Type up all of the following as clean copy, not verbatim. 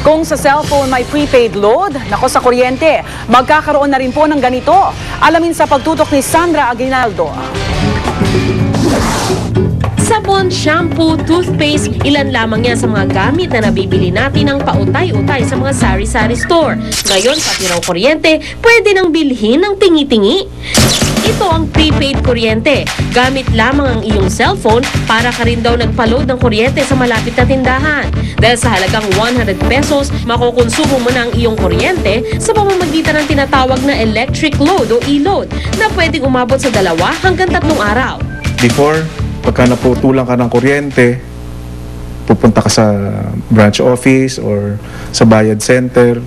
Kung sa cellphone may prepaid load, nako sa kuryente, magkakaroon na rin po ng ganito. Alamin sa pagtutok ni Sandra Aguinaldo. Sabon, shampoo, toothpaste, ilan lamang yan sa mga gamit na nabibili natin ng pautay-utay sa mga sari-sari store. Ngayon, pati raw kuryente, pwede nang bilhin ng tingi-tingi. Ito ang prepaid kuryente. Gamit lamang ang iyong cellphone para ka rin daw nagpa-load ng kuryente sa malapit na tindahan. Dahil sa halagang 100 pesos, makukonsumo mo na ang iyong kuryente sa pamamagitan ng tinatawag na electric load o e-load na pwedeng umabot sa 2 hanggang 3 araw. Before, pagka naputulan ka ng kuryente, pupunta ka sa branch office or sa bayad center,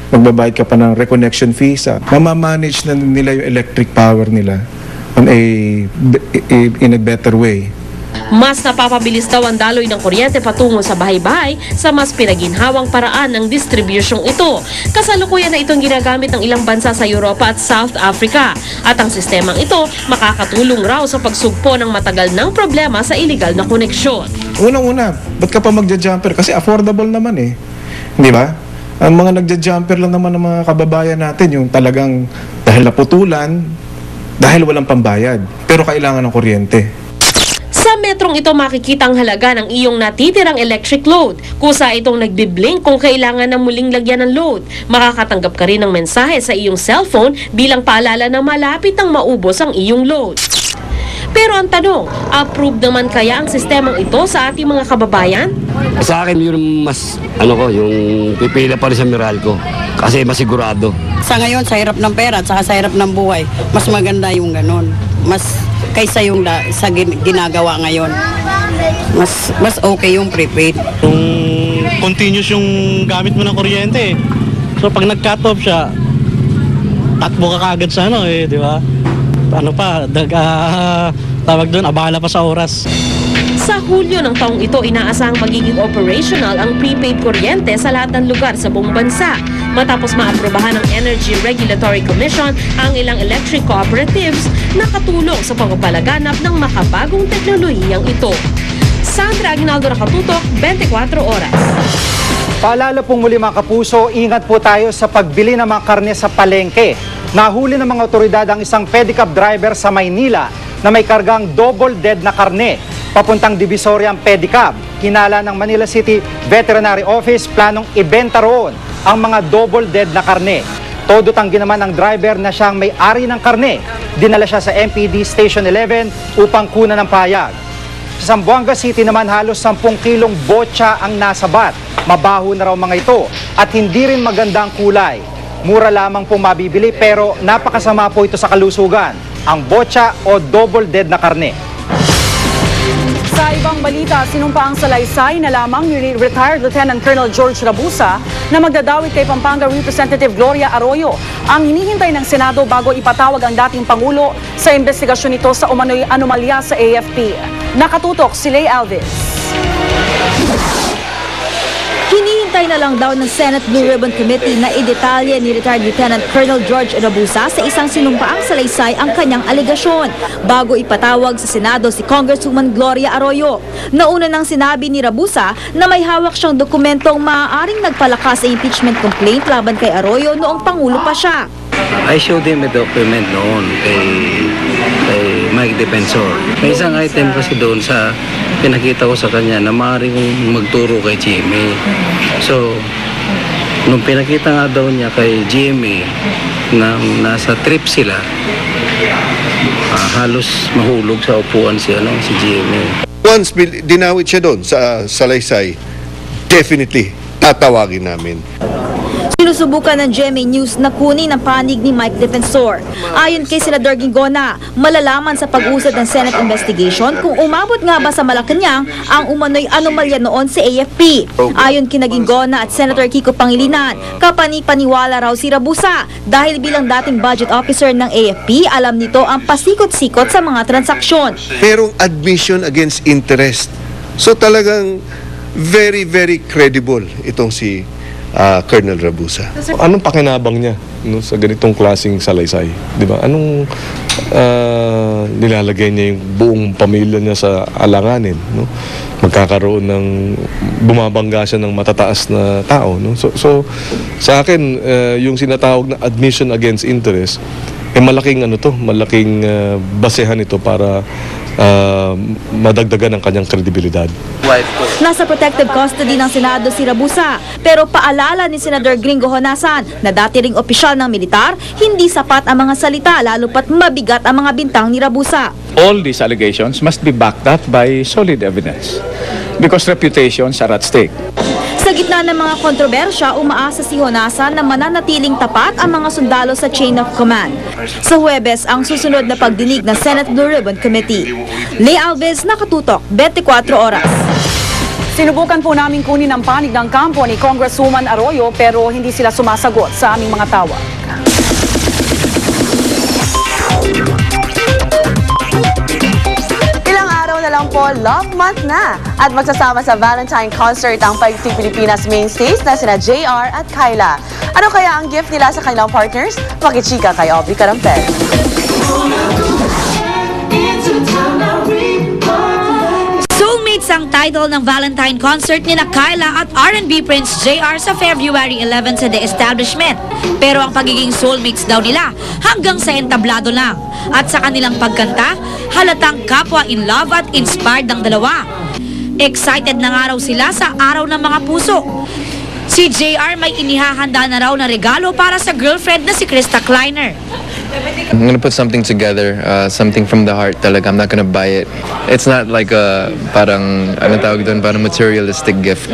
magbabayad ka pa ng reconnection fees. Mamamanage na nila yung electric power nila in a better way. Mas napapabilis daw ang daloy ng kuryente patungo sa bahay-bahay sa mas pinaginhawang paraan ng distribusyong ito. Kasalukuyan na itong ginagamit ng ilang bansa sa Europa at South Africa. At ang sistemang ito makakatulong raw sa pagsugpo ng matagal ng problema sa illegal na koneksyon. Unang-una, ba't ka pa magja-jumper? Kasi affordable naman eh. Di ba? Ang mga nagja-jumper lang naman ng mga kababayan natin, yung talagang dahil naputulan, dahil walang pambayad, pero kailangan ng kuryente. Sa metrong ito makikita ang halaga ng iyong natitirang electric load. Kusa itong nagbiblink kung kailangan na muling lagyan ng load. Makakatanggap ka rin ng mensahe sa iyong cellphone bilang paalala na malapit nang maubos ang iyong load. Pero ang tanong, approved naman kaya ang sistemang ito sa ating mga kababayan? Sa akin yung mas, yung pipila pa rin sa Meralco. Kasi masigurado. Sa ngayon, sa hirap ng pera at sa hirap ng buhay, mas maganda yung ganun. Mas kaysa yung sa ginagawa ngayon. Mas okay yung prepaid. Yung continuous yung gamit mo ng kuryente. So pag nag-cut off siya, takbo ka kagad sa di ba? Tawag doon, abala pa sa oras. Sa Hulyo ng taong ito, inaasahang magiging operational ang prepaid kuryente sa lahat ng lugar sa buong bansa. Matapos maaprubahan ng Energy Regulatory Commission ang ilang electric cooperatives na katulong sa pagpapalaganap ng makabagong teknolohiyang ito. Sandra Aguinaldo, Nakatutok, 24 Oras. Paalala pong muli mga kapuso, ingat po tayo sa pagbili ng mga karne sa palengke. Nahuli ng mga otoridad ang isang pedicab driver sa Maynila na may kargang double dead na karne. Papuntang Divisoria ang pedicab. Hinala ng Manila City Veterinary Office planong ibenta roon ang mga double dead na karne. Todo tanggi naman ang driver na siyang may-ari ng karne. Dinala siya sa MPD Station 11 upang kunan ng payag. Sa Zamboanga City naman halos 10 kilong botsa ang nasabat. Mabaho na raw mga ito at hindi rin maganda ang kulay. Mura lamang pong mabibili pero napakasama po ito sa kalusugan. Ang botsa o double dead na karne. Sa ibang balita, sinumpa ang salaysay na lamang ni retired Lieutenant Colonel George Rabusa na magdadawit kay Pampanga Representative Gloria Arroyo. Ang hinihintay ng Senado bago ipatawag ang dating Pangulo sa investigasyon nito sa umano'y anomalya sa AFP. Nakatutok si Lay Alvis. Hinihintay na lang daw ng Senate Blue Ribbon Committee na idetalye ni retired Lieutenant Colonel George Rabusa sa isang sinumpaang salaysay ang kanyang alegasyon bago ipatawag sa Senado si Congresswoman Gloria Arroyo. Nauna nang sinabi ni Rabusa na may hawak siyang dokumentong maaaring nagpalakas sa impeachment complaint laban kay Arroyo noong Pangulo pa siya. I showed him a document noon kay Mike Defensor. May isang item kasi doon sa pinakita ko sa kanya na maaaring magturo kay GMA. So, nung pinakita nga daw niya kay GMA na nasa trip sila, halos mahulog sa upuan si GMA. Once dinawit siya doon sa Salaysay, definitely tatawagin namin. Sinusubukan ng GMA News na kunin ang panig ni Mike Defensor. Ayon kay Senador Gingona, malalaman sa pag-usad ng Senate investigation kung umabot nga ba sa Malacanang ang umano'y anomalya noon sa AFP. Ayon kina Gingona at Senator Kiko Pangilinan, kapani-paniwala raw si Rabusa dahil bilang dating budget officer ng AFP, alam nito ang pasikot-sikot sa mga transaksyon. Merong admission against interest. So talagang very, very credible itong si Colonel Rabusa. Anong pakinabang niya sa ganitong klaseng salaysay? Di ba? Anong nilalagay niya yung buong pamilya niya sa alanganin, no? Magkakaroon ng bumabangga siya ng matataas na tao, no? So sa akin yung sinatawag na admission against interest, malaking malaking basehan ito para madagdagan ang kanyang kredibilidad. Nasa protective custody ng Senado si Rabusa, pero paalala ni Senador Gringo Honasan na dati ring opisyal ng militar, hindi sapat ang mga salita lalo pat mabigat ang mga bintang ni Rabusa. All these allegations must be backed up by solid evidence because reputations are at stake. Sa gitna ng mga kontrobersya, umaasa si Honasan na mananatiling tapat ang mga sundalo sa chain of command. Sa Huwebes, ang susunod na pagdinig ng Senate Blue Ribbon Committee. Lea Alves, Nakatutok, 24 Oras. Sinubukan po namin kunin ang panig ng kampo ni Congresswoman Arroyo pero hindi sila sumasagot sa aming mga tawag. Lang po, Love Month na at magsasama sa Valentine Concert ang Paigting Pilipinas mainstays na sina JR at Kyla. Ano kaya ang gift nila sa kanilang partners? Makichika kay Aubrey Carampel. Soulmates ang title ng Valentine Concert ni Kyla at R&B Prince JR sa February 11 sa The Establishment. Pero ang pagiging soulmates daw nila hanggang sa entablado lang. At sa kanilang pagkanta, halatang kapwa in love at inspired ng dalawa. Excited na nga raw sila sa Araw ng Mga Puso. Si JR may inihahanda na raw na regalo para sa girlfriend na si Krista Kleiner. I'm gonna put something together, something from the heart talaga. I'm not gonna buy it. It's not like a parang, anong tawag doon, parang materialistic gift.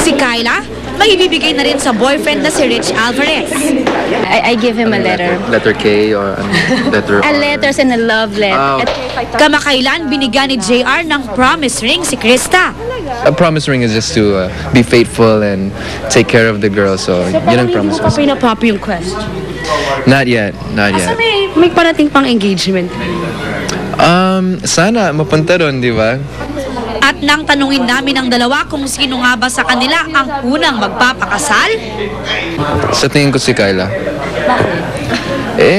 Si Kyla, may ibibigay na rin sa boyfriend na si Rich Alvarez. I give him a letter. Letter K or letter A letter and a love letter. Kamakailan binigyan ni JR ng promise ring si Krista. A promise ring is just to be faithful and take care of the girl. So, yun ang promise ko. Pinapapi yung question. Not yet, not yet. May parating pang engagement. Sana mapunta ron, di ba? At nang tanungin namin ang dalawa kung sino nga ba sa kanila ang unang magpapakasal? Sa tingin ko si Kyla.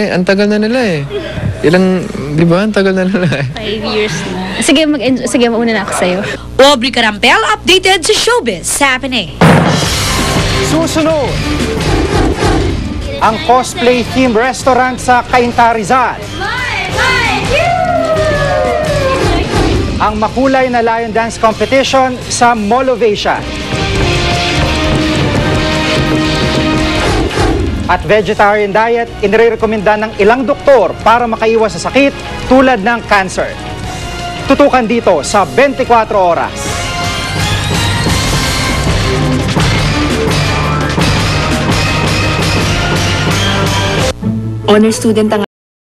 Ang tagal na nila eh. Di ba? Ang tagal na nila eh. 5 years na. Sige, mauna na ako sa'yo. Aubrey Carampel, updated sa Showbiz Happening. Susunod, ang cosplay-themed restaurant sa Cainta, Rizal. Ang makulay na lion dance competition sa Mall of Asia. At vegetarian diet, inirekomenda ng ilang doktor para makaiwas sa sakit tulad ng cancer. Tutukan dito sa 24 Oras. Honor student ang